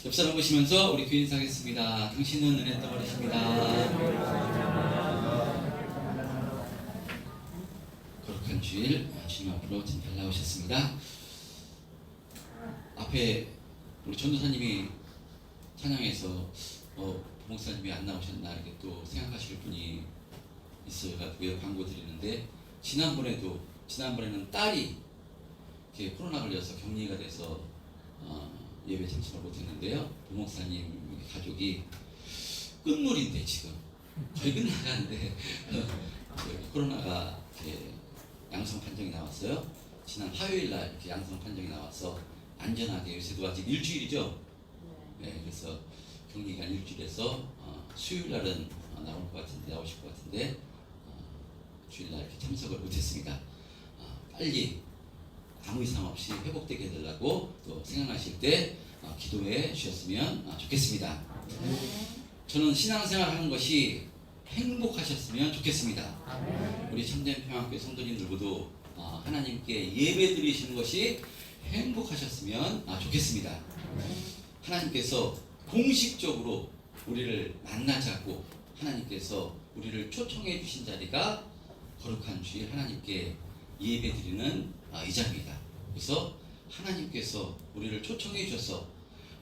옆 사람 보시면서 우리 교인 인사하겠습니다. 당신은 은혜 덩어리십니다. 거룩한 주일 주님 앞으로 잘 나오셨습니다. 앞에 우리 전도사님이 찬양에서 부목사님이 안 나오셨나 이렇게 또 생각하실 분이 있어가지고 광고 드리는데 지난번에는 딸이 이렇게 코로나 걸려서 격리가 돼서 예배 참석을 못했는데요. 부목사님 가족이 끝물인데 지금 거의 끝나가는데 코로나가 이렇게 양성 판정이 나왔어요. 지난 화요일 날 이렇게 양성 판정이 나와서 안전하게 요새도 아직 일주일이죠. 네, 그래서 격리가 일주일에서 수요일 날은 나오실 것 같은데 주일 날 이렇게 참석을 못했습니다. 빨리 아무 이상 없이 회복되게 해달라고 또 생각하실 때 기도해 주셨으면 좋겠습니다. 저는 신앙생활 하는 것이 행복하셨으면 좋겠습니다. 우리 참된 평화교회 성도님들 모두 하나님께 예배 드리시는 것이 행복하셨으면 좋겠습니다. 하나님께서 공식적으로 우리를 만나자고 하나님께서 우리를 초청해 주신 자리가 거룩한 주일 하나님께 예배 드리는 이 자리입니다. 그래서 하나님께서 우리를 초청해 주셔서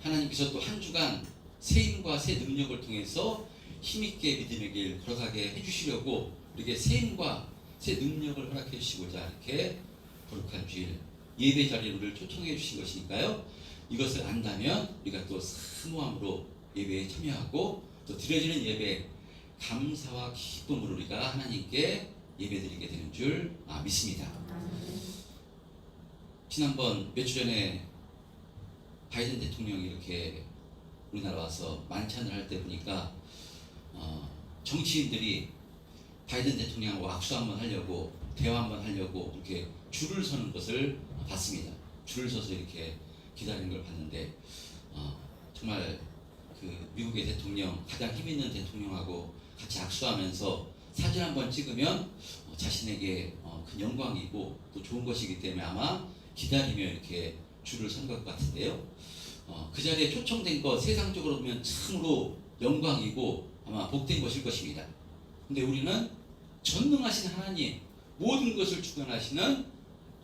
하나님께서 또 한 주간 새 힘과 새 능력을 통해서 힘있게 믿음의 길 걸어가게 해주시려고 우리에게 새 힘과 새 능력을 허락해 주시고자 이렇게 거룩한 주일 예배 자리에 우리를 초청해 주신 것이니까요. 이것을 안다면 우리가 또 사모함으로 예배에 참여하고 또 드려지는 예배 감사와 기쁨으로 우리가 하나님께 예배드리게 되는 줄 믿습니다. 지난번 몇 주 전에 바이든 대통령이 이렇게 우리나라 와서 만찬을 할 때 보니까 정치인들이 바이든 대통령하고 악수 한번 하려고 대화 한번 하려고 이렇게 줄을 서는 것을 봤습니다. 줄을 서서 이렇게 기다리는 걸 봤는데 정말 그 미국의 대통령 가장 힘 있는 대통령하고 같이 악수하면서 사진 한번 찍으면 자신에게 큰 영광이고 또 좋은 것이기 때문에 아마 기다리며 이렇게 줄을 선 것 같은데요. 그 자리에 초청된 것 세상적으로 보면 참으로 영광이고 아마 복된 것일 것입니다. 근데 우리는 전능하신 하나님, 모든 것을 주관하시는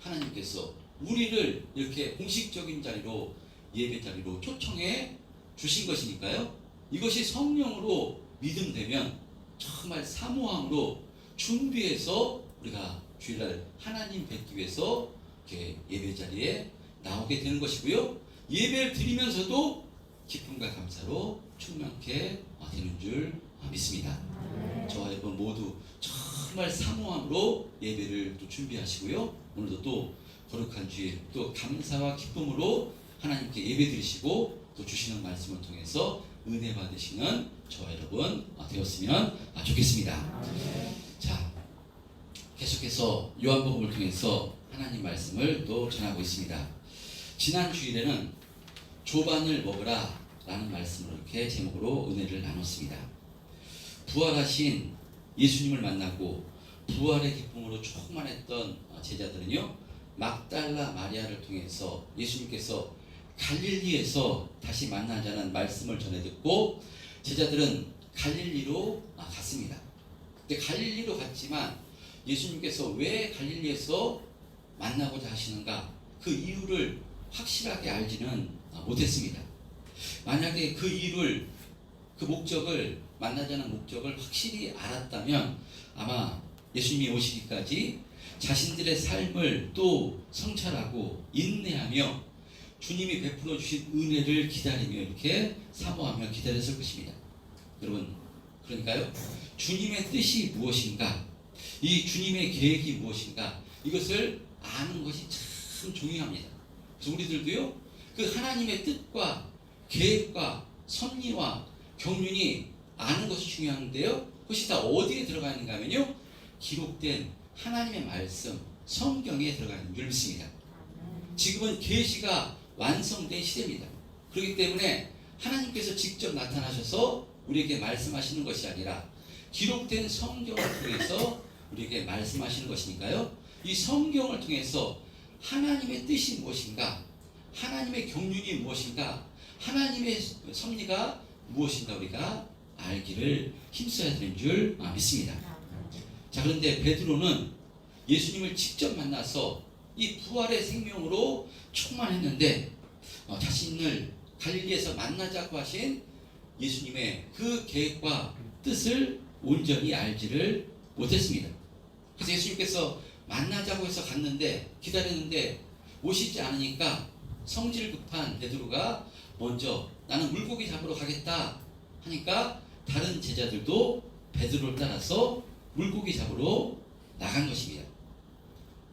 하나님께서 우리를 이렇게 공식적인 자리로 예배 자리로 초청해 주신 것이니까요. 이것이 성령으로 믿음되면 정말 사모함으로 준비해서 우리가 주일날 하나님 뵙기 위해서 이렇게 예배 자리에 나오게 되는 것이고요. 예배를 드리면서도 기쁨과 감사로 충만케 되는 줄 믿습니다. 저와 여러분 모두 정말 사모함으로 예배를 또 준비하시고요. 오늘도 또 거룩한 주일 또 감사와 기쁨으로 하나님께 예배 드리시고 또 주시는 말씀을 통해서 은혜 받으시는 저와 여러분 되었으면 좋겠습니다. 자, 계속해서 요한복음을 통해서 하나님 말씀을 또 전하고 있습니다. 지난 주일에는 조반을 먹으라 라는 말씀으로 이렇게 제목으로 은혜를 나눴습니다. 부활하신 예수님을 만나고 부활의 기쁨으로 충만했던 제자들은요, 막달라 마리아를 통해서 예수님께서 갈릴리에서 다시 만나자는 말씀을 전해 듣고 제자들은 갈릴리로 갔습니다. 근데 갈릴리로 갔지만 예수님께서 왜 갈릴리에서 만나고자 하시는가 그 이유를 확실하게 알지는 못했습니다. 만약에 그 이유를 그 목적을 만나자는 목적을 확실히 알았다면 아마 예수님이 오시기까지 자신들의 삶을 또 성찰하고 인내하며 주님이 베풀어 주신 은혜를 기다리며 이렇게 사모하며 기다렸을 것입니다. 여러분, 그러니까요, 주님의 뜻이 무엇인가, 이 주님의 계획이 무엇인가, 이것을 아는 것이 참 중요합니다. 그래서 우리들도요, 그 하나님의 뜻과 계획과 섭리와 경륜이 아는 것이 중요한데요, 그것이 다 어디에 들어가 있는가 하면요, 기록된 하나님의 말씀, 성경에 들어가 있는 줄 믿습니다. 지금은 계시가 완성된 시대입니다. 그렇기 때문에 하나님께서 직접 나타나셔서 우리에게 말씀하시는 것이 아니라 기록된 성경을 통해서 우리에게 말씀하시는 것이니까요. 이 성경을 통해서 하나님의 뜻이 무엇인가, 하나님의 경륜이 무엇인가, 하나님의 섭리가 무엇인가 우리가 알기를 힘써야 되는 줄 믿습니다. 자, 그런데 베드로는 예수님을 직접 만나서 이 부활의 생명으로 충만했는데 자신을 갈릴리에서 만나자고 하신 예수님의 그 계획과 뜻을 온전히 알지를 못했습니다. 그래서 예수님께서 만나자고 해서 갔는데 기다렸는데 오시지 않으니까 성질 급한 베드로가 먼저 나는 물고기 잡으러 가겠다 하니까 다른 제자들도 베드로를 따라서 물고기 잡으러 나간 것입니다.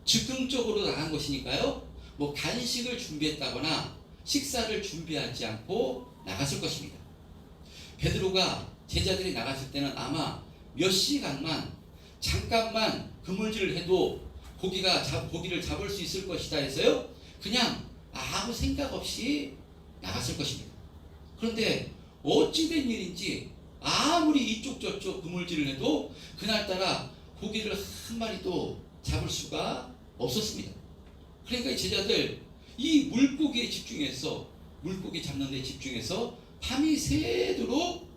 즉흥적으로 나간 것이니까요. 뭐 간식을 준비했다거나 식사를 준비하지 않고 나갔을 것입니다. 베드로가 제자들이 나갔을 때는 아마 몇 시간만 잠깐만 그물질을 해도 고기를 잡을 수 있을 것이다 해서요. 그냥 아무 생각 없이 나갔을 것입니다. 그런데 어찌된 일인지 아무리 이쪽 저쪽 그물질을 해도 그날따라 고기를 한 마리도 잡을 수가 없었습니다. 그러니까 이 제자들 이 물고기에 집중해서 물고기 잡는 데 집중해서 밤이 새도록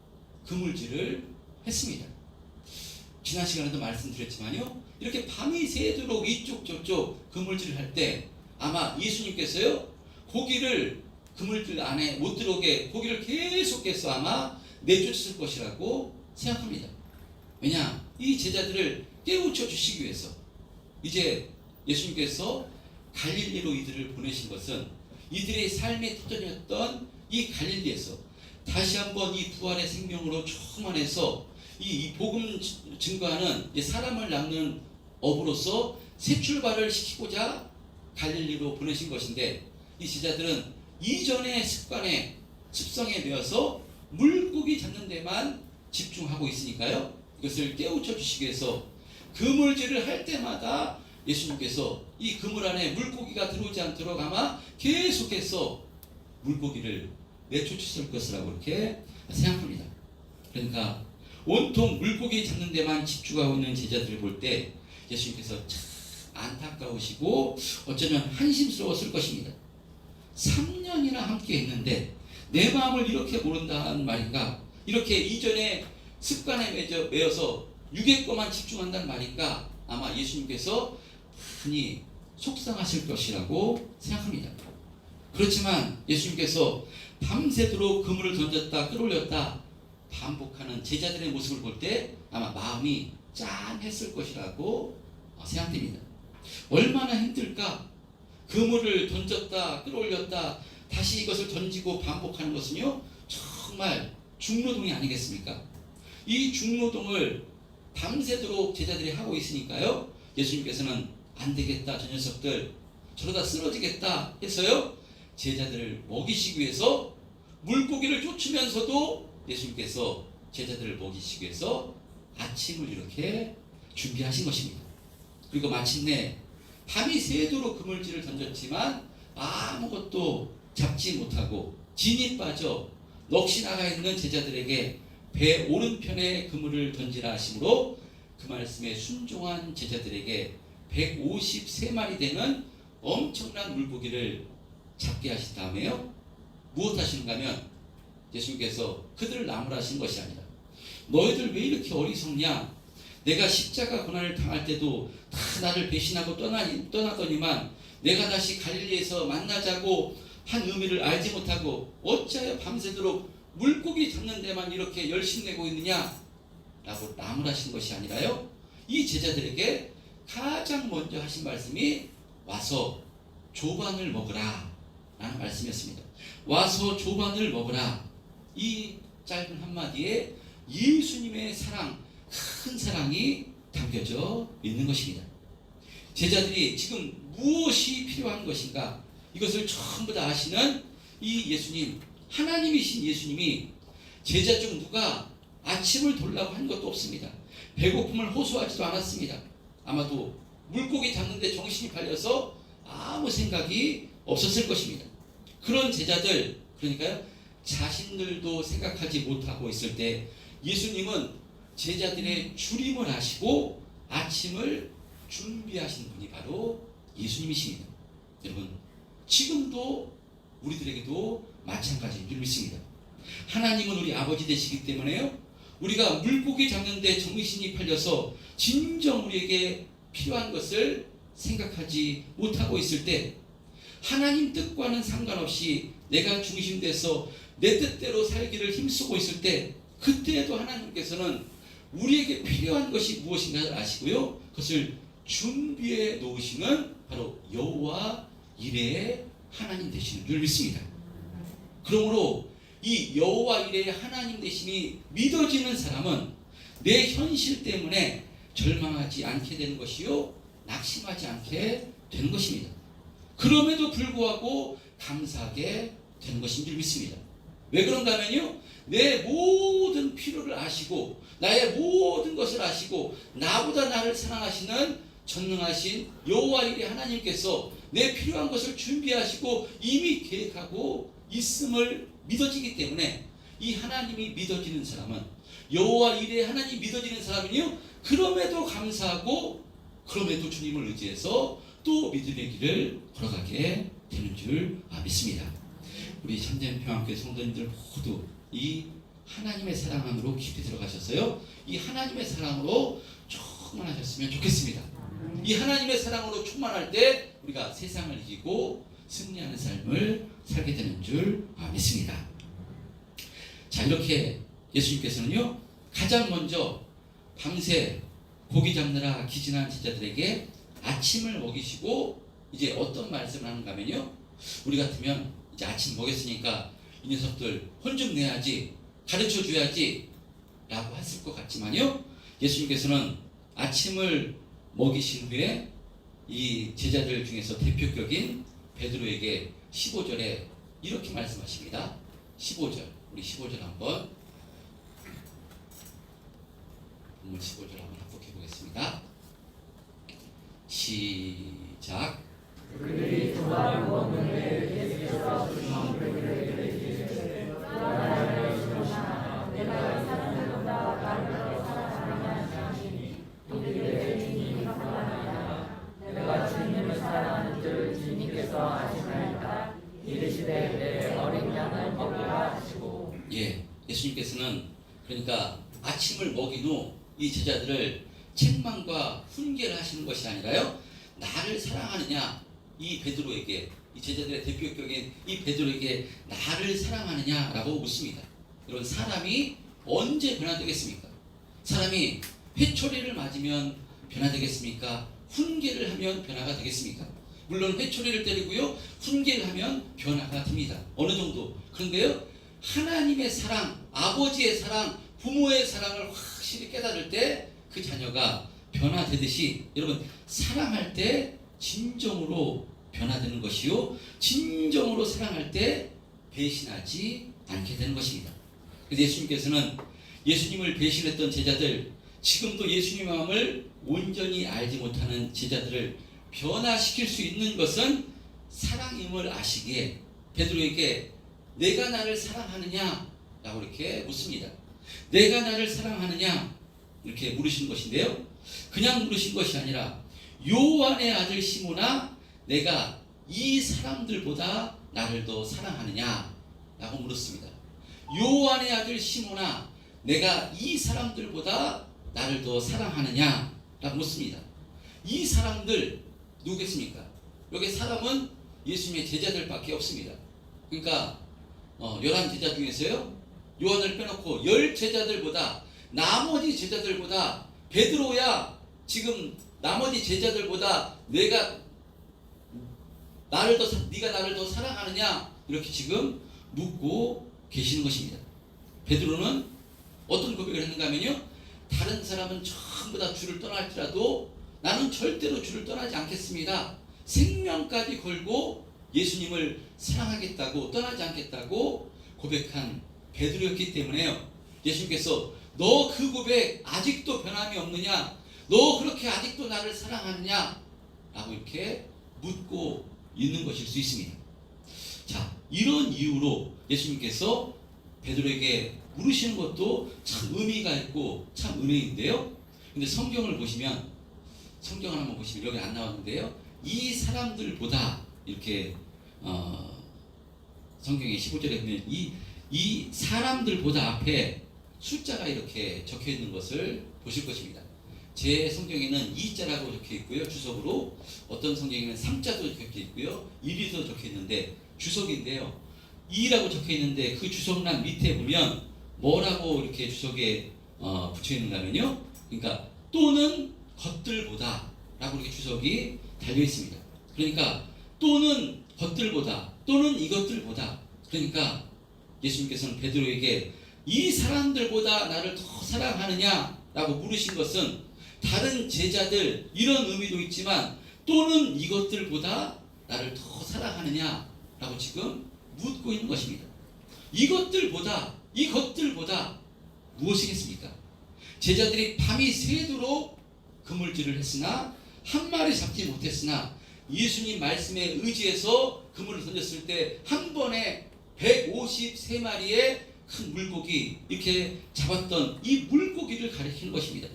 그물질을 했습니다. 지난 시간에도 말씀드렸지만요. 이렇게 밤이 새도록 이쪽 저쪽 그물질을 할 때 아마 예수님께서요. 고기를 그물질 안에 못 들어오게 고기를 계속해서 아마 내쫓을 것이라고 생각합니다. 왜냐? 이 제자들을 깨우쳐 주시기 위해서 이제 예수님께서 갈릴리로 이들을 보내신 것은 이들의 삶의 터전이었던 이 갈릴리에서 다시 한번 이 부활의 생명으로 충만해서 이 복음 증거하는 사람을 낳는 업으로서 새 출발을 시키고자 갈릴리로 보내신 것인데 이 제자들은 이전의 습성에 매여서 물고기 잡는 데만 집중하고 있으니까요. 이것을 깨우쳐 주시기 위해서 그물질을 할 때마다 예수님께서 이 그물 안에 물고기가 들어오지 않도록 아마 계속해서 물고기를 내쫓으실 것이라고 이렇게 생각합니다. 그러니까 온통 물고기 잡는 데만 집중하고 있는 제자들을 볼 때 예수님께서 참 안타까우시고 어쩌면 한심스러웠을 것입니다. 3년이나 함께 했는데 내 마음을 이렇게 모른다는 말인가? 이렇게 이전에 습관에 매여서 육의 것만 집중한다는 말인가? 아마 예수님께서 많이 속상하실 것이라고 생각합니다. 그렇지만 예수님께서 밤새도록 그물을 던졌다 끌어올렸다 반복하는 제자들의 모습을 볼 때 아마 마음이 짠했을 것이라고 생각됩니다. 얼마나 힘들까? 그물을 던졌다 끌어올렸다 다시 이것을 던지고 반복하는 것은요 정말 중노동이 아니겠습니까? 이 중노동을 밤새도록 제자들이 하고 있으니까요 예수님께서는 안 되겠다 저 녀석들 저러다 쓰러지겠다 해서요 제자들을 먹이시기 위해서 물고기를 쫓으면서도 예수님께서 제자들을 먹이시기 위해서 아침을 이렇게 준비하신 것입니다. 그리고 마침내 밤이 새도록 그물질을 던졌지만 아무것도 잡지 못하고 진이 빠져 넋이 나가 있는 제자들에게 배 오른편에 그물을 던지라 하심으로 그 말씀에 순종한 제자들에게 153마리 되는 엄청난 물고기를 잡게 하신 다음에요 무엇 하시는가 하면 예수님께서 그들을 나무라신 것이 아니라 너희들 왜 이렇게 어리석냐? 내가 십자가 고난을 당할 때도 다 나를 배신하고 떠나더니만 내가 다시 갈릴리에서 만나자고 한 의미를 알지 못하고 어찌하여 밤새도록 물고기 잡는 데만 이렇게 열심내고 있느냐? 라고 나무라신 것이 아니라요 이 제자들에게 가장 먼저 하신 말씀이 와서 조반을 먹으라 라는 말씀이었습니다. 와서 조반을 먹으라. 이 짧은 한마디에 예수님의 사랑, 큰 사랑이 담겨져 있는 것입니다. 제자들이 지금 무엇이 필요한 것인가 이것을 전부 다 아시는 이 예수님, 하나님이신 예수님이 제자 중 누가 아침을 돌라고 한 것도 없습니다. 배고픔을 호소하지도 않았습니다. 아마도 물고기 잡는데 정신이 팔려서 아무 생각이 없었을 것입니다. 그런 제자들, 그러니까요 자신들도 생각하지 못하고 있을 때 예수님은 제자들의 주림을 하시고 아침을 준비하신 분이 바로 예수님이십니다. 여러분 지금도 우리들에게도 마찬가지인 줄 믿습니다. 하나님은 우리 아버지 되시기 때문에요, 우리가 물고기 잡는데 정신이 팔려서 진정 우리에게 필요한 것을 생각하지 못하고 있을 때, 하나님 뜻과는 상관없이 내가 중심돼서 내 뜻대로 살기를 힘쓰고 있을 때, 그때에도 하나님께서는 우리에게 필요한 것이 무엇인가를 아시고요, 그것을 준비해 놓으시는 바로 여호와 이레의 하나님 되시는 줄 믿습니다. 그러므로 이 여호와 이레의 하나님 되심이 믿어지는 사람은 내 현실 때문에 절망하지 않게 되는 것이요, 낙심하지 않게 되는 것입니다. 그럼에도 불구하고 감사하게 되는 것인 줄 믿습니다. 왜 그런가 하면요, 내 모든 필요를 아시고 나의 모든 것을 아시고 나보다 나를 사랑하시는 전능하신 여호와 이레 하나님께서 내 필요한 것을 준비하시고 이미 계획하고 있음을 믿어지기 때문에, 이 하나님이 믿어지는 사람은, 여호와 이레 하나님이 믿어지는 사람은요, 그럼에도 감사하고 그럼에도 주님을 의지해서 또 믿음의 길을 걸어가게 되는 줄 믿습니다. 우리 참된 평안교회 성도님들 모두 이 하나님의 사랑 안으로 깊이 들어가셔서요, 이 하나님의 사랑으로 충만하셨으면 좋겠습니다. 이 하나님의 사랑으로 충만할 때 우리가 세상을 이기고 승리하는 삶을 살게 되는 줄 믿습니다. 자, 이렇게 예수님께서는요, 가장 먼저 밤새 고기 잡느라 기진한 제자들에게 아침을 먹이시고 이제 어떤 말씀을 하는가 하면요, 우리 같으면 이제 아침 먹였으니까 이 녀석들 혼 좀 내야지, 가르쳐 줘야지 라고 했을 것 같지만요, 예수님께서는 아침을 먹이신 후에 이 제자들 중에서 대표격인 베드로에게 15절에 이렇게 말씀하십니다. 15절, 우리 15절 한번, 본문 15절 한번 합독해 보겠습니다. 시작. 그들이 조각을 먹는데 예수께서 주신 그들에게 이르시되 나를 주시나 내가 사람들보다 나를 더 사랑하느냐 하시니 이르되 주님이 감사하니라. 내가 주님을 사랑하는 줄 주님께서 아시나이까. 이르시되 내 어린 양을 먹으라 하시고. 예수님께서는 그러니까 아침을 먹인 후 이 제자들을 책망과 훈계를 하시는 것이 아니라요, 나를 사랑하느냐, 이 베드로에게, 이 제자들의 대표격인 이 베드로에게 나를 사랑하느냐라고 묻습니다. 여러분, 사람이 언제 변화되겠습니까? 사람이 회초리를 맞으면 변화되겠습니까? 훈계를 하면 변화가 되겠습니까? 물론 회초리를 때리고요, 훈계를 하면 변화가 됩니다. 어느 정도. 그런데요, 하나님의 사랑, 아버지의 사랑, 부모의 사랑을 확실히 깨달을 때 그 자녀가 변화되듯이, 여러분, 사랑할 때 진정으로 변화되는 것이요, 진정으로 사랑할 때 배신하지 않게 되는 것입니다. 그래서 예수님께서는 예수님을 배신했던 제자들, 지금도 예수님 마음을 온전히 알지 못하는 제자들을 변화시킬 수 있는 것은 사랑임을 아시기에 베드로에게 내가 나를 사랑하느냐 라고 이렇게 묻습니다. 내가 나를 사랑하느냐 이렇게 물으신 것인데요, 그냥 물으신 것이 아니라 요한의 아들 시몬아, 내가 이 사람들보다 나를 더 사랑하느냐 라고 물었습니다. 요한의 아들 시몬아, 내가 이 사람들보다 나를 더 사랑하느냐 라고 묻습니다. 이 사람들 누구겠습니까? 여기 사람은 예수님의 제자들밖에 없습니다. 그러니까 11제자 중에서요, 요한을 빼놓고 10제자들보다, 나머지 제자들보다, 베드로야 지금 나머지 제자들보다 네가 나를 더 사랑하느냐 이렇게 지금 묻고 계시는 것입니다. 베드로는 어떤 고백을 했는가 하면요, 다른 사람은 전부 다 주를 떠날지라도 나는 절대로 주를 떠나지 않겠습니다. 생명까지 걸고 예수님을 사랑하겠다고, 떠나지 않겠다고 고백한 베드로였기 때문에요, 예수님께서 너 그 고백 아직도 변함이 없느냐? 너 그렇게 아직도 나를 사랑하느냐? 라고 이렇게 묻고 있는 것일 수 있습니다. 자, 이런 이유로 예수님께서 베드로에게 물으시는 것도 참 의미가 있고 참 은혜인데요, 근데 성경을 보시면, 성경을 한번 보시면 여기 안 나왔는데요, 이 사람들보다 이렇게 성경의 15절에 보면 이 사람들보다 앞에 숫자가 이렇게 적혀 있는 것을 보실 것입니다. 제 성경에는 2자라고 적혀 있고요. 주석으로 어떤 성경에는 3자도 적혀 있고요. 1이도 적혀 있는데 주석인데요. 2라고 적혀 있는데 그 주석란 밑에 보면 뭐라고 이렇게 주석에 붙여 있는가 하면요. 그러니까 또는 것들보다 라고 이렇게 주석이 달려 있습니다. 그러니까 또는 것들보다 또는 이것들보다, 그러니까 예수님께서는 베드로에게 이 사람들보다 나를 더 사랑하느냐 라고 물으신 것은 다른 제자들 이런 의미도 있지만 또는 이것들보다 나를 더 사랑하느냐 라고 지금 묻고 있는 것입니다. 이것들보다 무엇이겠습니까? 제자들이 밤이 새도록 그물질을 했으나 한 마리 잡지 못했으나 예수님 말씀에 의지해서 그물을 던졌을 때 한 번에 153마리의 큰 물고기 이렇게 잡았던 이 물고기를 가리키는 것입니다.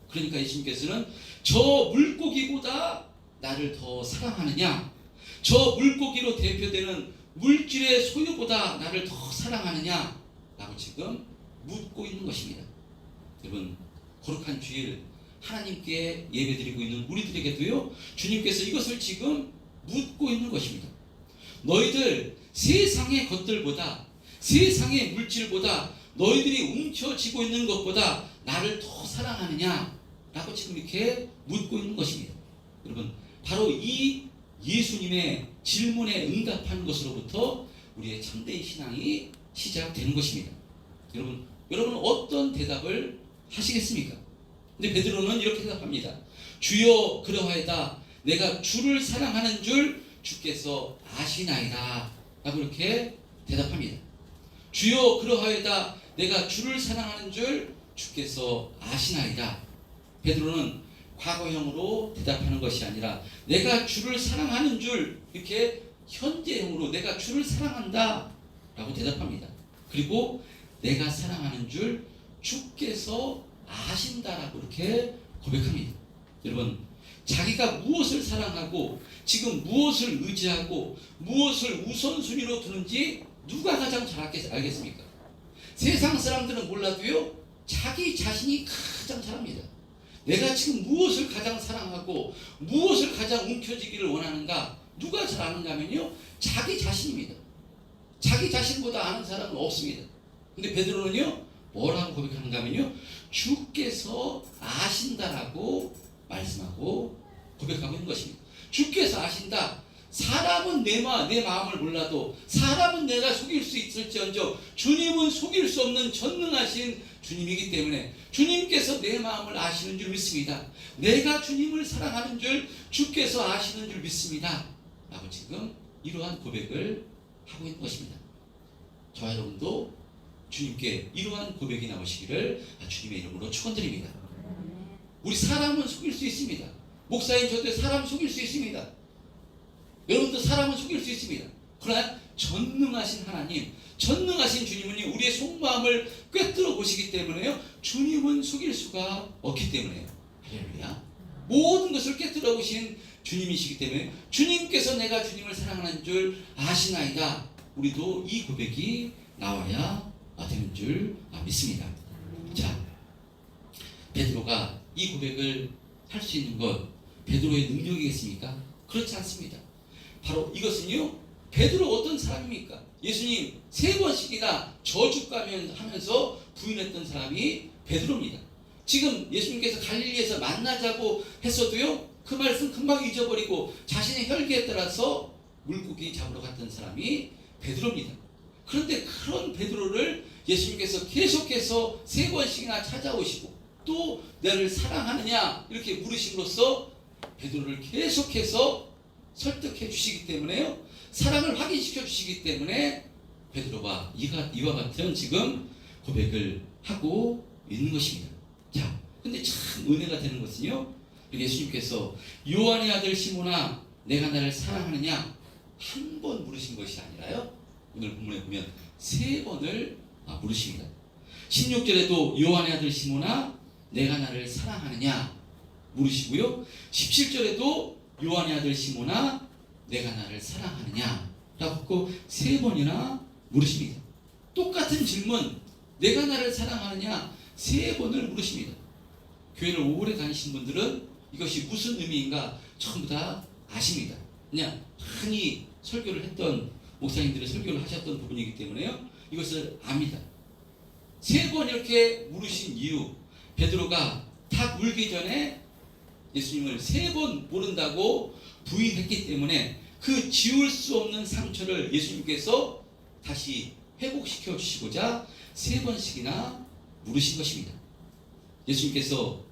그러니까 예수님께서는 저 물고기보다 나를 더 사랑하느냐, 저 물고기로 대표되는 물질의 소유보다 나를 더 사랑하느냐 라고 지금 묻고 있는 것입니다. 여러분, 거룩한 주일 하나님께 예배드리고 있는 우리들에게도요, 주님께서 이것을 지금 묻고 있는 것입니다. 너희들 세상의 것들보다, 세상의 물질보다, 너희들이 움켜쥐고 있는 것보다 나를 더 사랑하느냐 라고 지금 이렇게 묻고 있는 것입니다. 여러분, 바로 이 예수님의 질문에 응답하는 것으로부터 우리의 참된 신앙이 시작되는 것입니다. 여러분 어떤 대답을 하시겠습니까? 근데 베드로는 이렇게 대답합니다. 주여 그러하이다. 내가 주를 사랑하는 줄 주께서 아시나이다 라고 이렇게 대답합니다. 주여 그러하이다. 내가 주를 사랑하는 줄 주께서 아시나이다. 베드로는 과거형으로 대답하는 것이 아니라 내가 주를 사랑하는 줄 이렇게 현재형으로 내가 주를 사랑한다 라고 대답합니다. 그리고 내가 사랑하는 줄 주께서 아신다라고 이렇게 고백합니다. 여러분, 자기가 무엇을 사랑하고 지금 무엇을 의지하고 무엇을 우선순위로 두는지 누가 가장 잘 알겠습니까? 세상 사람들은 몰라도요, 자기 자신이 가장 잘 압니다. 내가 지금 무엇을 가장 사랑하고 무엇을 가장 움켜쥐기를 원하는가 누가 잘 아는가 하면요, 자기 자신입니다. 자기 자신보다 아는 사람은 없습니다. 근데 베드로는요, 뭐라고 고백하는가 하면요, 주께서 아신다라고 말씀하고 고백하고 있는 것입니다. 주께서 아신다. 사람은 내 마음을 몰라도, 사람은 내가 속일 수 있을지언정 주님은 속일 수 없는 전능하신 주님이기 때문에 주님께서 내 마음을 아시는 줄 믿습니다. 내가 주님을 사랑하는 줄 주께서 아시는 줄 믿습니다 라고 지금 이러한 고백을 하고 있는 것입니다. 저와 여러분도 주님께 이러한 고백이 나오시기를 주님의 이름으로 축원드립니다. 우리 사람은 속일 수 있습니다. 목사님, 저도 사람 속일 수 있습니다. 여러분도 사람은 속일 수 있습니다. 그러나 전능하신 하나님, 전능하신 주님은 우리의 속마음을 꿰뚫어 보시기 때문에요, 주님은 속일 수가 없기 때문에요. 할렐루야. 모든 것을 꿰뚫어 보신 주님이시기 때문에 주님께서 내가 주님을 사랑하는 줄 아시나이다. 우리도 이 고백이 나와야 되는 줄 믿습니다. 자, 베드로가 이 고백을 할 수 있는 것 베드로의 능력이겠습니까? 그렇지 않습니다. 바로 이것은요, 베드로 어떤 사람입니까? 예수님 3번씩이나 저주하면서 부인했던 사람이 베드로입니다. 지금 예수님께서 갈릴리에서 만나자고 했어도요, 그 말씀 금방 잊어버리고 자신의 혈기에 따라서 물고기 잡으러 갔던 사람이 베드로입니다. 그런데 그런 베드로를 예수님께서 계속해서 3번씩이나 찾아오시고 또 너를 사랑하느냐 이렇게 물으심으로써 베드로를 계속해서 설득해 주시기 때문에요, 사랑을 확인시켜 주시기 때문에 베드로가 이와 같은 지금 고백을 하고 있는 것입니다. 자, 근데 참 은혜가 되는 것은요, 예수님께서 요한의 아들 시몬아 내가 나를 사랑하느냐 한 번 물으신 것이 아니라요, 오늘 본문에 보면 3번을 물으십니다. 16절에도 요한의 아들 시몬아 내가 나를 사랑하느냐 물으시고요, 17절에도 요한의 아들 시몬아 내가 나를 사랑하느냐 라고 3번이나 물으십니다. 똑같은 질문, 내가 나를 사랑하느냐 3번을 물으십니다. 교회를 오래 다니신 분들은 이것이 무슨 의미인가 전부 다 아십니다. 그냥 많이 설교를 했던 목사님들이 설교를 하셨던 부분이기 때문에요, 이것을 압니다. 3번 이렇게 물으신 이유, 베드로가 다 물기 전에 예수님을 3번 모른다고 부인했기 때문에 그 지울 수 없는 상처를 예수님께서 다시 회복시켜 주시고자 3번씩이나 물으신 것입니다. 예수님께서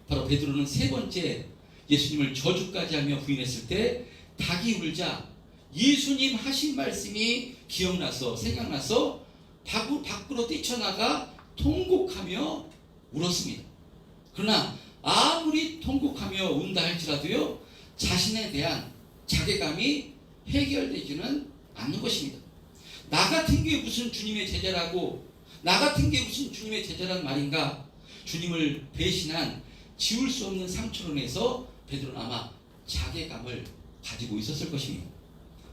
바로 베드로는 3번째 예수님을 저주까지 하며 부인했을 때 닭이 울자 예수님 하신 말씀이 기억나서 생각나서 밖으로 뛰쳐나가 통곡하며 울었습니다. 그러나 아무리 통곡하며 운다 할지라도요, 자신에 대한 자괴감이 해결되지는 않는 것입니다. 나 같은 게 무슨 주님의 제자라고, 나 같은 게 무슨 주님의 제자란 말인가. 주님을 배신한 지울 수 없는 상처로 인해서 베드로는 아마 자괴감을 가지고 있었을 것입니다.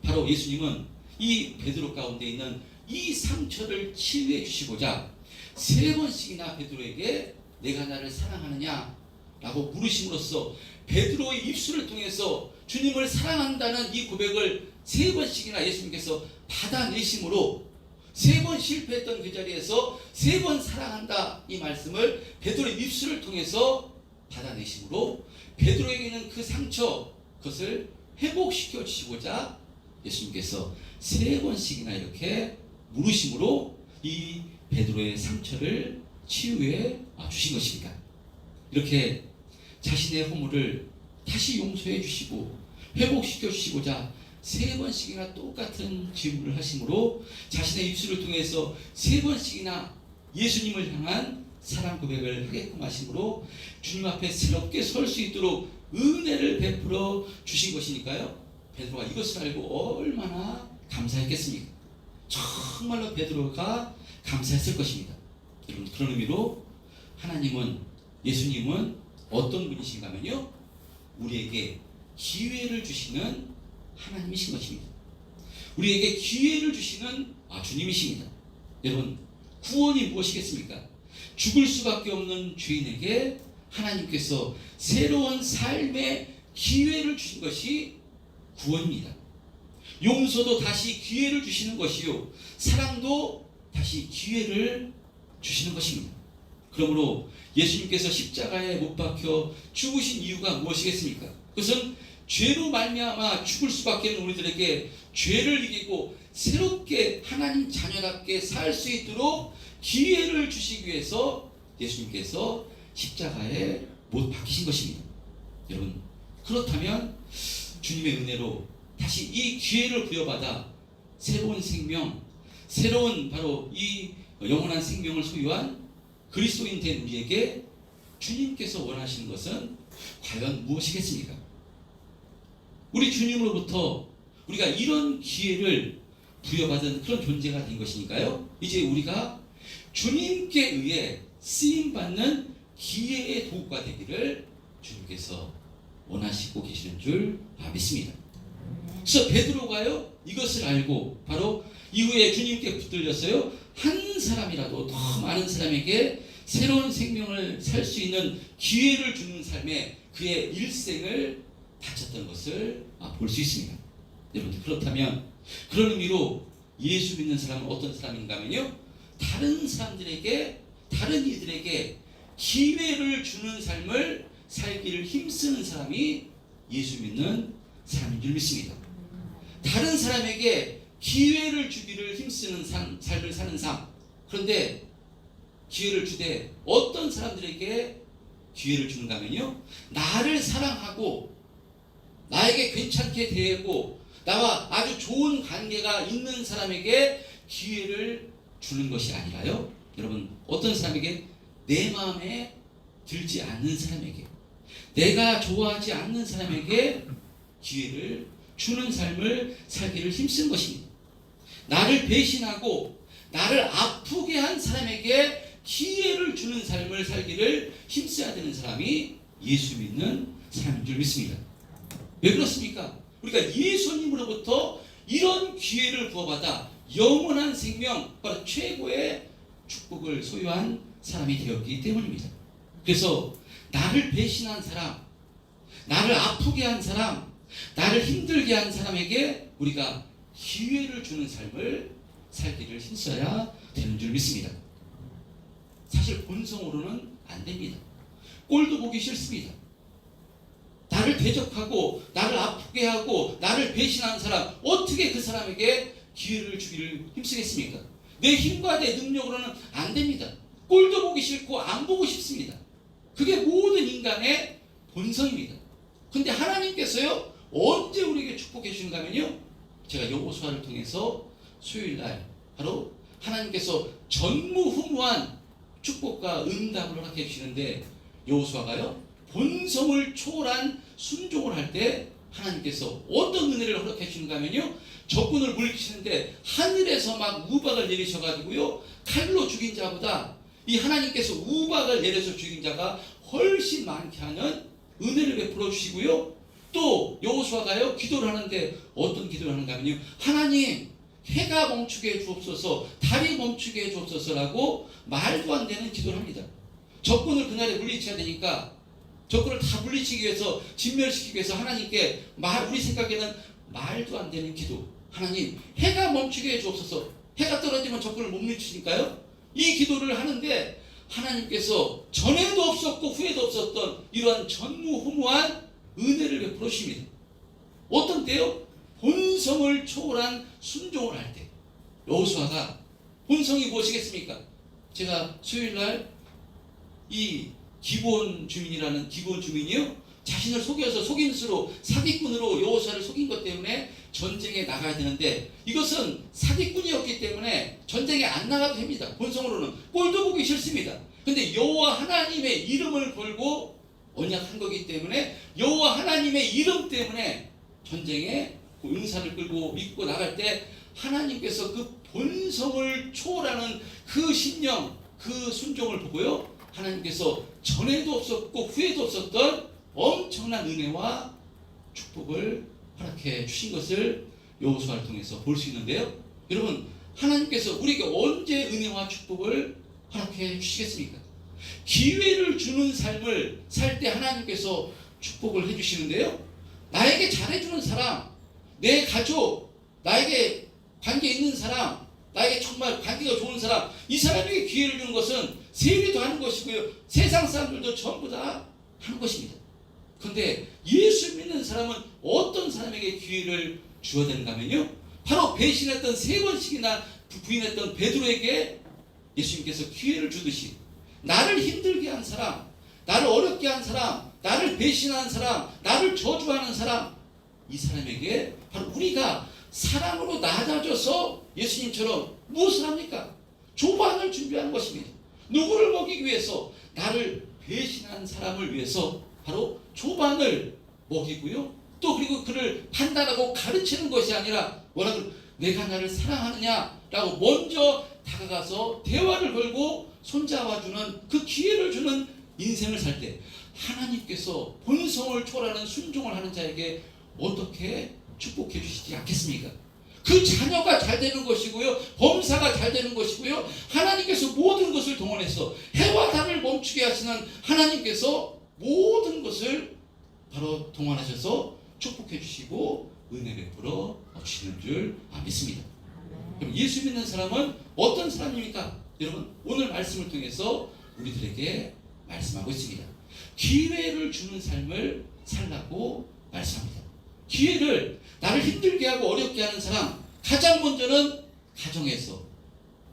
바로 예수님은 이 베드로 가운데 있는 이 상처를 치유해 주시고자 3번씩이나 베드로에게 내가 나를 사랑하느냐 라고 물으심으로써 베드로의 입술을 통해서 주님을 사랑한다는 이 고백을 3번씩이나 예수님께서 받아내심으로 3번 실패했던 그 자리에서 3번 사랑한다 이 말씀을 베드로의 입술을 통해서 받아내심으로 베드로에게는 그 상처, 그것을 회복시켜 주시고자 예수님께서 3번씩이나 이렇게 물으심으로 이 베드로의 상처를 치유해 주신 것입니다. 이렇게 자신의 허물을 다시 용서해 주시고 회복시켜 주시고자 3번씩이나 똑같은 질문을 하심으로 자신의 입술을 통해서 3번씩이나 예수님을 향한 사랑 고백을 하게끔 하심으로 주님 앞에 새롭게 설 수 있도록 은혜를 베풀어 주신 것이니까요, 베드로가 이것을 알고 얼마나 감사했겠습니까? 정말로 베드로가 감사했을 것입니다. 여러분, 그런 의미로 하나님은, 예수님은 어떤 분이신가 하면요, 우리에게 기회를 주시는 하나님이신 것입니다. 우리에게 기회를 주시는 주님이십니다. 여러분, 구원이 무엇이겠습니까? 죽을 수밖에 없는 죄인에게 하나님께서 새로운 삶의 기회를 주신 것이 구원입니다. 용서도 다시 기회를 주시는 것이요, 사랑도 다시 기회를 주시는 것입니다. 그러므로 예수님께서 십자가에 못 박혀 죽으신 이유가 무엇이겠습니까? 그것은 죄로 말미암아 죽을 수밖에 없는 우리들에게 죄를 이기고 새롭게 하나님 자녀답게 살 수 있도록 기회를 주시기 위해서 예수님께서 십자가에 못 박히신 것입니다. 여러분, 그렇다면 주님의 은혜로 다시 이 기회를 부여받아 새로운 생명, 새로운 바로 이 영원한 생명을 소유한 그리스도인 된 우리에게 주님께서 원하시는 것은 과연 무엇이겠습니까? 우리 주님으로부터 우리가 이런 기회를 부여받은 그런 존재가 된 것이니까요, 이제 우리가 주님께 의해 쓰임받는 기회의 도구가 되기를 주님께서 원하시고 계시는 줄 믿습니다. 그래서 베드로가요, 이것을 알고 바로 이후에 주님께 붙들렸어요. 한 사람이라도 더 많은 사람에게 새로운 생명을 살 수 있는 기회를 주는 삶에 그의 일생을 바쳤던 것을 볼 수 있습니다. 여러분, 그렇다면 그런 의미로 예수 믿는 사람은 어떤 사람인가 하면요, 다른 사람들에게, 다른 이들에게 기회를 주는 삶을 살기를 힘쓰는 사람이 예수 믿는 사람인 줄 믿습니다. 다른 사람에게 기회를 주기를 힘쓰는 삶을 사는 삶. 그런데 기회를 주되 어떤 사람들에게 기회를 주는가 하면요, 나를 사랑하고 나에게 괜찮게 대하고 나와 아주 좋은 관계가 있는 사람에게 기회를 주는 것이 아니라요, 여러분, 어떤 사람에게, 내 마음에 들지 않는 사람에게, 내가 좋아하지 않는 사람에게 기회를 주는 삶을 살기를 힘쓴 것입니다. 나를 배신하고 나를 아프게 한 사람에게 기회를 주는 삶을 살기를 힘써야 되는 사람이 예수 믿는 사람인 줄 믿습니다. 왜 그렇습니까? 우리가 예수님으로부터 이런 기회를 부어받아 영원한 생명, 바로 최고의 축복을 소유한 사람이 되었기 때문입니다. 그래서 나를 배신한 사람, 나를 아프게 한 사람, 나를 힘들게 한 사람에게 우리가 기회를 주는 삶을 살기를 힘써야 되는 줄 믿습니다. 사실 본성으로는 안 됩니다. 꼴도 보기 싫습니다. 나를 대적하고 나를 아프게 하고 나를 배신한 사람, 어떻게 그 사람에게 기회를 주기를 힘쓰겠습니까? 내 힘과 내 능력으로는 안 됩니다. 꼴도 보기 싫고 안 보고 싶습니다. 그게 모든 인간의 본성입니다. 근데 하나님께서요, 언제 우리에게 축복해 주신가 하면요, 제가 여호수아를 통해서 수요일날 바로 하나님께서 전무후무한 축복과 응답을 허락해 주시는데, 여호수아가요 본성을 초월한 순종을 할 때 하나님께서 어떤 은혜를 허락해 주는가 하면요, 적군을 물리치는데 하늘에서 막 우박을 내리셔가지고요, 칼로 죽인 자보다 이 하나님께서 우박을 내려서 죽인 자가 훨씬 많게 하는 은혜를 베풀어 주시고요, 또 여호수아가요 기도를 하는데 어떤 기도를 하는가 하면요, 하나님 해가 멈추게 해 주옵소서, 달이 멈추게 해 주옵소서라고 말도 안 되는 기도를 합니다. 적군을 그날에 물리쳐야 되니까 적군을 다 물리치기 위해서, 진멸시키기 위해서 하나님께 우리 생각에는 말도 안 되는 기도, 하나님 해가 멈추게 해 주옵소서. 해가 떨어지면 적군을 못 물리치니까요, 이 기도를 하는데 하나님께서 전에도 없었고 후에도 없었던 이러한 전무후무한 은혜를 베풀어 주십니다. 어떤 때요? 본성을 초월한 순종을 할 때. 여호수아가 본성이 무엇이겠습니까? 제가 수요일날 이 기브온 주민이요, 자신을 속여서 속임수로 사기꾼으로 여호수아를 속인 것 때문에 전쟁에 나가야 되는데, 이것은 사기꾼이었기 때문에 전쟁에 안 나가도 됩니다. 본성으로는 꼴도 보기 싫습니다. 근데 여호와 하나님의 이름을 걸고 언약한 거기 때문에 여호와 하나님의 이름 때문에 전쟁에 용사를 끌고 믿고 나갈 때 하나님께서 그 본성을 초월하는 그 신령, 그 순종을 보고요, 하나님께서 전에도 없었고 후에도 없었던 엄청난 은혜와 축복을 허락해 주신 것을 여호수아를 통해서 볼 수 있는데요, 여러분, 하나님께서 우리에게 언제 은혜와 축복을 허락해 주시겠습니까? 기회를 주는 삶을 살 때 하나님께서 축복을 해주시는데요, 나에게 잘해주는 사람, 내 가족, 나에게 관계 있는 사람, 나에게 정말 관계가 좋은 사람, 이 사람에게 기회를 주는 것은 세리도 하는 것이고요, 세상 사람들도 전부 다 하는 것입니다. 그런데 예수 믿는 사람은 어떤 사람에게 기회를 주어야 되는가 하면요, 바로 배신했던 3번씩이나 부인했던 베드로에게 예수님께서 기회를 주듯이 나를 힘들게 한 사람, 나를 어렵게 한 사람, 나를 배신한 사람, 나를 저주하는 사람, 이 사람에게 바로 우리가 사랑으로 낮아져서 예수님처럼 무엇을 합니까? 조반을 준비하는 것입니다. 누구를 먹이기 위해서? 나를 배신한 사람을 위해서 바로 조반을 먹이고요, 또 그리고 그를 판단하고 가르치는 것이 아니라 뭐라고, 내가 나를 사랑하느냐라고 먼저 다가가서 대화를 걸고 손잡아주는 그 기회를 주는 인생을 살 때 하나님께서 본성을 초월하는 순종을 하는 자에게 어떻게 축복해 주시지 않겠습니까? 그 자녀가 잘 되는 것이고요, 범사가 잘 되는 것이고요, 하나님께서 모든 것을 동원해서 해와 달을 멈추게 하시는 하나님께서 모든 것을 바로 동원하셔서 축복해 주시고 은혜 베풀어 주시는 줄 믿습니다. 그럼 예수 믿는 사람은 어떤 사람입니까? 여러분, 오늘 말씀을 통해서 우리들에게 말씀하고 있습니다. 기회를 주는 삶을 살라고 말씀합니다. 기회를, 나를 힘들게 하고 어렵게 하는 사람, 가장 먼저는 가정에서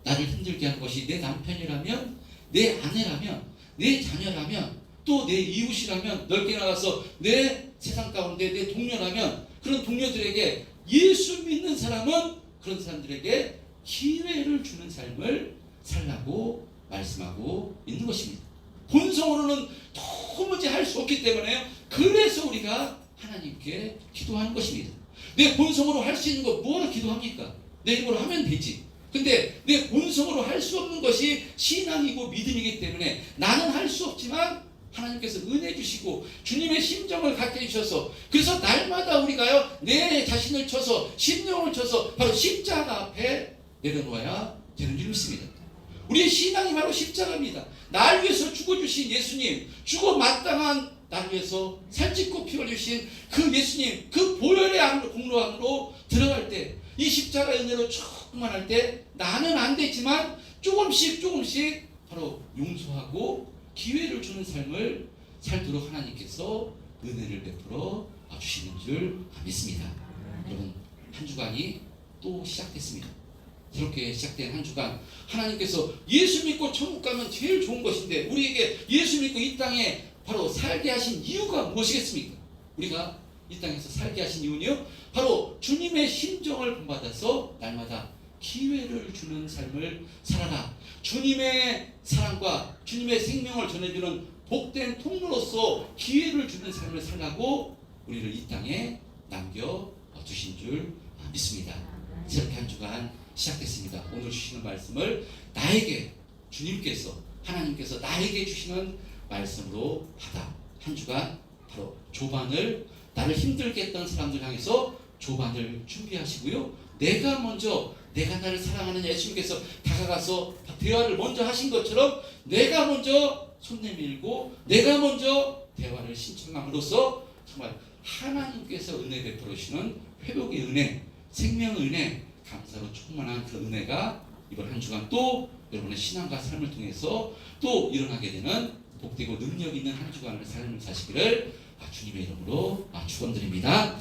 나를 힘들게 하는 것이 내 남편이라면, 내 아내라면, 내 자녀라면, 또 내 이웃이라면, 넓게 나가서 내 세상 가운데 내 동료라면, 그런 동료들에게, 예수 믿는 사람은 그런 사람들에게 기회를 주는 삶을 살라고 말씀하고 있는 것입니다. 본성으로는 도무지 할 수 없기 때문에요, 그래서 우리가 하나님께 기도하는 것입니다. 내 본성으로 할 수 있는 거 뭐하러 기도합니까? 내 힘으로 하면 되지. 근데 내 본성으로 할 수 없는 것이 신앙이고 믿음이기 때문에 나는 할 수 없지만 하나님께서 은혜 주시고 주님의 심정을 갖게 해주셔서 그래서 날마다 우리가요 내 자신을 쳐서 심령을 쳐서 바로 십자가 앞에 내려놓아야 되는 줄 믿습니다. 우리의 신앙이 바로 십자가입니다. 날 위해서 죽어주신 예수님, 죽어 마땅한 나를 위해서 살찌고 피 흘리신 그 예수님, 그 보혈의 공로함으로 들어갈 때 이 십자가 은혜로 충만할 때 나는 안 되지만 조금씩 바로 용서하고 기회를 주는 삶을 살도록 하나님께서 은혜를 베풀어 주시는 줄 믿습니다. 여러분, 한 주간이 또 시작됐습니다. 새롭게 시작된 한 주간, 하나님께서 예수 믿고 천국 가면 제일 좋은 것인데 우리에게 예수 믿고 이 땅에 바로 살게 하신 이유가 무엇이겠습니까? 우리가 이 땅에서 살게 하신 이유는요, 바로 주님의 심정을 본받아서 날마다 기회를 주는 삶을 살아라. 주님의 사랑과 주님의 생명을 전해주는 복된 통로로서 기회를 주는 삶을 살라고 우리를 이 땅에 남겨주신 줄 믿습니다. 새롭게 한 주간 시작됐습니다. 오늘 주시는 말씀을 나에게 주님께서, 하나님께서 나에게 주시는 말씀으로 받아 한 주간 바로 조반을, 나를 힘들게 했던 사람들 향해서 조반을 준비하시고요, 내가 나를 사랑하는 예수님께서 다가가서 대화를 먼저 하신 것처럼 내가 먼저 손 내밀고 내가 먼저 대화를 신청함으로써 정말 하나님께서 은혜 베풀어 주시는 회복의 은혜, 생명의 은혜, 감사로 충만한 그 은혜가 이번 한 주간 또 여러분의 신앙과 삶을 통해서 또 일어나게 되는 복되고 능력 있는 한 주간을 삶을 사시기를 주님의 이름으로 축원드립니다.